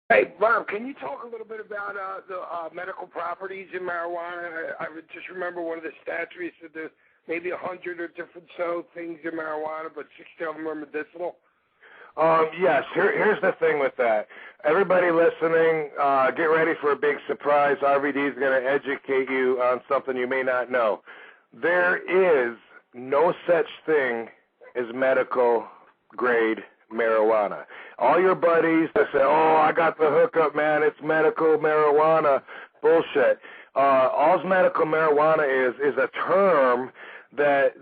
Hey, Rob, can you talk a little bit about the medical properties in marijuana? I would just remember one of the stats where you said there's maybe 100 or different things in marijuana, but 60 of them are medicinal. Yes, here's the thing with that. Everybody listening, get ready for a big surprise. RVD is going to educate you on something you may not know. There is no such thing as medical grade marijuana. All your buddies that say, oh, I got the hookup, man, it's medical marijuana. Bullshit. All's medical marijuana is a term that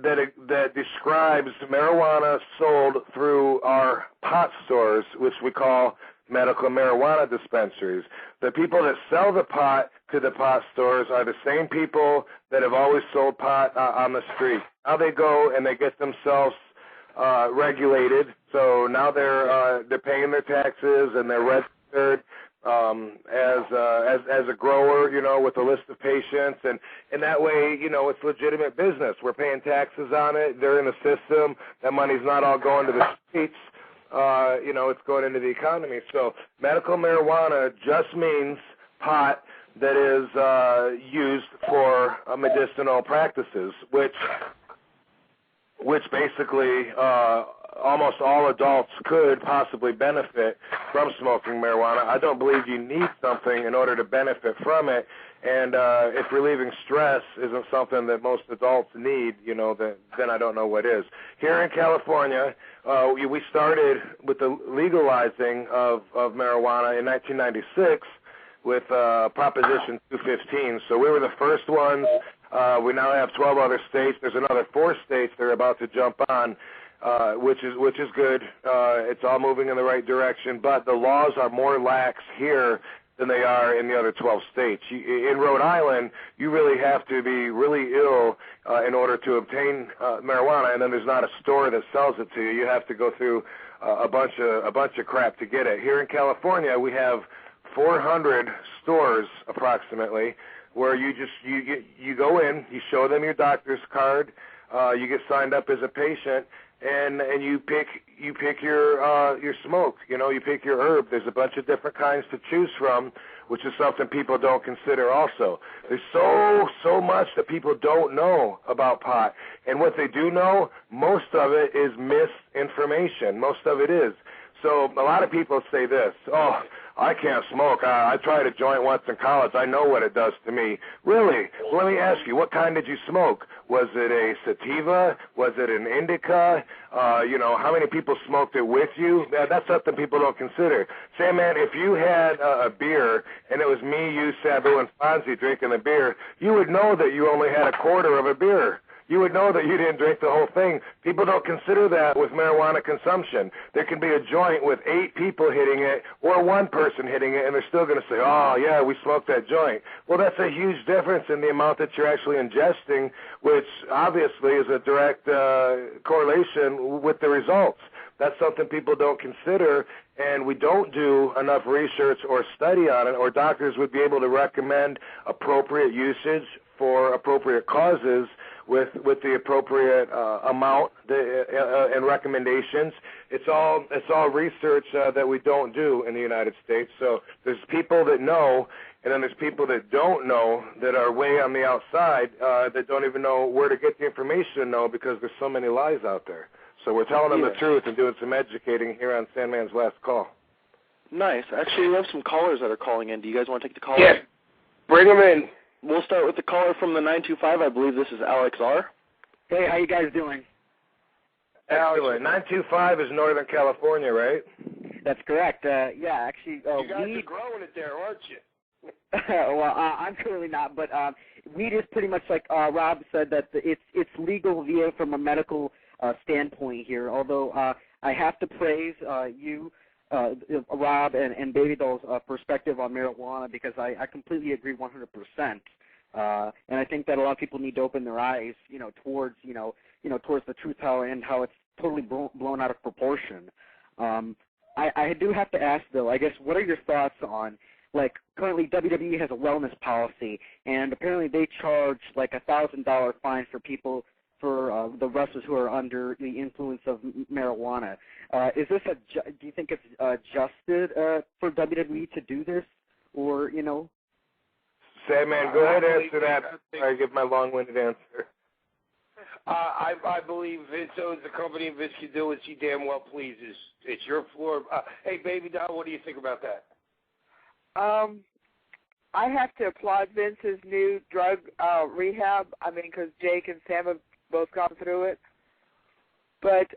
describes marijuana sold through our pot stores, which we call medical marijuana dispensaries. The people that sell the pot to the pot stores are the same people that have always sold pot on the street. Now they go and they get themselves regulated, so now they're paying their taxes and they're registered as a grower, you know, with a list of patients, and that way, you know, it's legitimate business. We're paying taxes on it. They're in the system. That money's not all going to the streets. You know, it's going into the economy. So medical marijuana just means pot that is used for medicinal practices, which basically almost all adults could possibly benefit from smoking marijuana. I don't believe you need something in order to benefit from it, and if relieving stress isn't something that most adults need, you know, then I don't know what is. Here in California, we started with the legalizing of marijuana in 1996 with Proposition 215, so we were the first ones. We now have 12 other states. There's another 4 states they're about to jump on, which is good. It's all moving in the right direction, but the laws are more lax here than they are in the other 12 states. In Rhode Island, you really have to be really ill in order to obtain marijuana, and then there's not a store that sells it to you. You have to go through a bunch of crap to get it. Here in California, we have 400 stores approximately, where you go in, you show them your doctor's card, you get signed up as a patient, and you pick your smoke. You know, you pick your herb. There's a bunch of different kinds to choose from, which is something people don't consider also. There's so much that people don't know about pot, and what they do know, most of it is misinformation. Most of it is. So a lot of people say this, oh, I can't smoke. I tried a joint once in college. I know what it does to me. Really? Well, let me ask you, what kind did you smoke? Was it a sativa? Was it an indica? You know, how many people smoked it with you? That's something people don't consider. Sandman, if you had a beer and it was me, you, Sabu, and Fonzie drinking the beer, you would know that you only had a quarter of a beer. You would know that you didn't drink the whole thing. People don't consider that with marijuana consumption. There can be a joint with 8 people hitting it or 1 person hitting it, and they're still going to say, oh, yeah, we smoked that joint. Well, that's a huge difference in the amount that you're actually ingesting, which obviously is a direct correlation with the results. That's something people don't consider, and we don't do enough research or study on it, or doctors would be able to recommend appropriate usage for appropriate causes with the appropriate amount and recommendations. It's all research that we don't do in the United States. So there's people that know, and then there's people that don't know, that are way on the outside that don't even know where to get the information to know, because there's so many lies out there. So we're telling them the truth and doing some educating here on Sandman's Last Call. Nice. Actually, we have some callers that are calling in. Do you guys want to take the call? Yeah, bring them in. We'll start with the caller from the 925. I believe this is Alex R. Hey, how you guys doing? Excellent. 925 is Northern California, right? That's correct. Yeah, actually, you guys are growing it there, aren't you? Well, I'm clearly not, but weed is pretty much like Rob said, that it's legal via from a medical standpoint here. Although I have to praise you, Rob and Baby Doll's perspective on marijuana, because I completely agree 100%. And I think that a lot of people need to open their eyes, towards towards the truth and how it's totally blown out of proportion. I do have to ask though, I guess, what are your thoughts on, like, currently WWE has a wellness policy, and apparently they charge like $1,000 fine for people for the wrestlers who are under the influence of marijuana. Is this do you think it's adjusted for WWE to do this, or Sandman, go ahead and answer that before I give my long-winded answer. I believe Vince owns the company, and Vince can do as he damn well pleases. It's your floor. Hey, Baby Doll, what do you think about that? I have to applaud Vince's new drug rehab. I mean, because Jake and Sam have both gone through it. But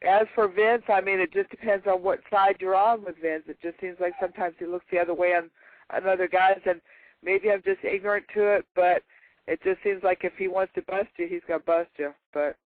as for Vince, I mean, it just depends on what side you're on with Vince. It just seems like sometimes he looks the other way on other guys, and maybe I'm just ignorant to it, but it just seems like if he wants to bust you, he's going to bust you. But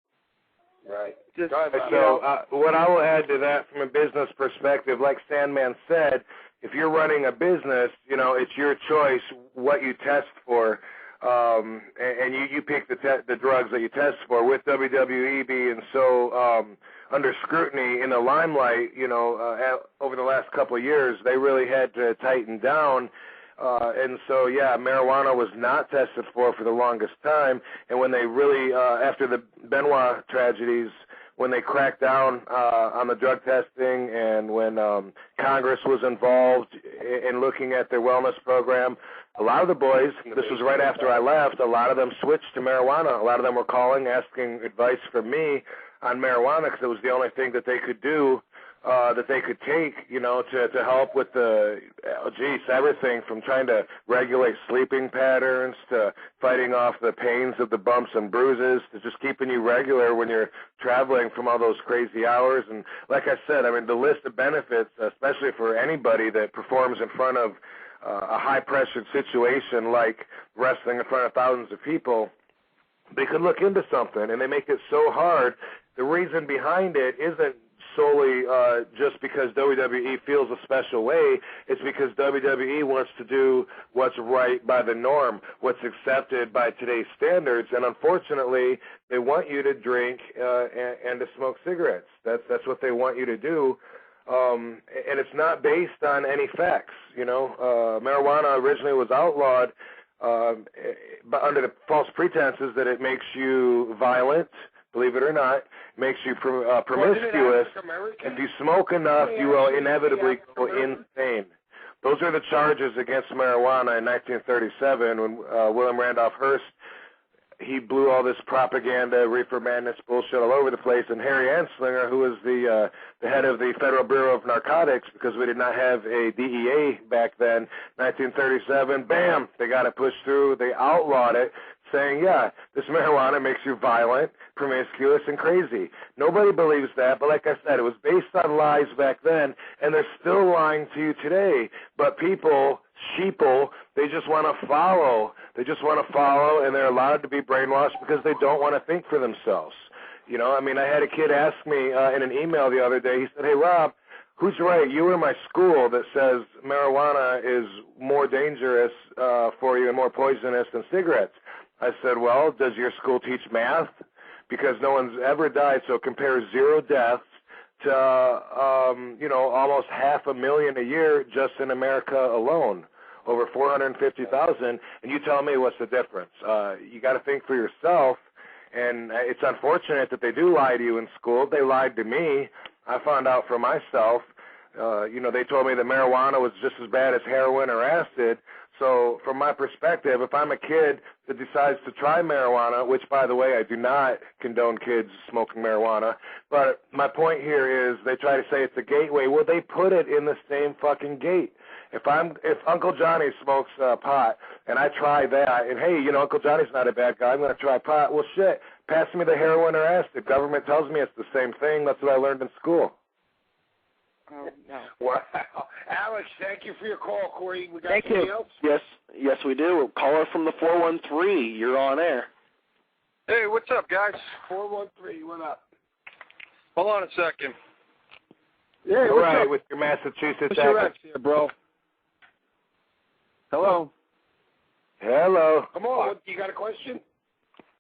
right. Just, so what I will add to that from a business perspective, like Sandman said, if you're running a business, it's your choice what you test for, and you pick the drugs that you test for. With WWE being so under scrutiny in the limelight, over the last couple of years, they really had to tighten down. And so, marijuana was not tested for the longest time. And when they really, after the Benoit tragedies, when they cracked down on the drug testing, and when Congress was involved in looking at their wellness program, a lot of the boys, this was right after I left, a lot of them switched to marijuana. A lot of them were calling, asking advice from me on marijuana because it was the only thing that they could do, that they could take, to help with everything from trying to regulate sleeping patterns to fighting off the pains of the bumps and bruises to just keeping you regular when you're traveling from all those crazy hours. And like I said, I mean, the list of benefits, especially for anybody that performs in front of a high-pressured situation like wrestling in front of thousands of people, they could look into something, and they make it so hard. The reason behind it isn't solely just because WWE feels a special way. It's because WWE wants to do what's right by the norm, what's accepted by today's standards, and unfortunately, they want you to drink and to smoke cigarettes. That's what they want you to do, and it's not based on any facts. Marijuana originally was outlawed but under the false pretenses that it makes you violent. Believe it or not, makes you promiscuous. If you smoke enough, you will inevitably go insane. Those are the charges against marijuana in 1937 when William Randolph Hearst, he blew all this propaganda, reefer madness bullshit all over the place, and Harry Anslinger, who was the head of the Federal Bureau of Narcotics, because we did not have a DEA back then, 1937, bam, they got it pushed through, they outlawed it, saying, this marijuana makes you violent, promiscuous, and crazy. Nobody believes that, but like I said, it was based on lies back then, and they're still lying to you today. But people, sheeple, they just want to follow. They just want to follow, and they're allowed to be brainwashed because they don't want to think for themselves. I had a kid ask me in an email the other day, he said, hey, Rob, who's right, you or my school that says marijuana is more dangerous for you and more poisonous than cigarettes? I said, well, does your school teach math? Because no one's ever died, so compare 0 deaths to, almost 500,000 a year just in America alone, over 450,000, and you tell me what's the difference. You got to think for yourself, and it's unfortunate that they do lie to you in school. They lied to me. I found out for myself. They told me that marijuana was just as bad as heroin or acid. So from my perspective, if I'm a kid that decides to try marijuana, which, by the way, I do not condone kids smoking marijuana, but my point here is they try to say it's a gateway. Well, they put it in the same fucking gate. If Uncle Johnny smokes pot and I try that, and hey, Uncle Johnny's not a bad guy, I'm going to try pot. Well, shit, pass me the heroin or acid. Government tells me it's the same thing. That's what I learned in school. No. Wow. Alex, thank you for your call, Corey. We got Thank somebody you. else? Yes, we do. Caller from the 413. You're on air. Hey, what's up, guys? 413, what up? Hold on a second. Yeah, all right, with your Massachusetts What's your ex here, bro? Hello? Hello. Come on, you got a question?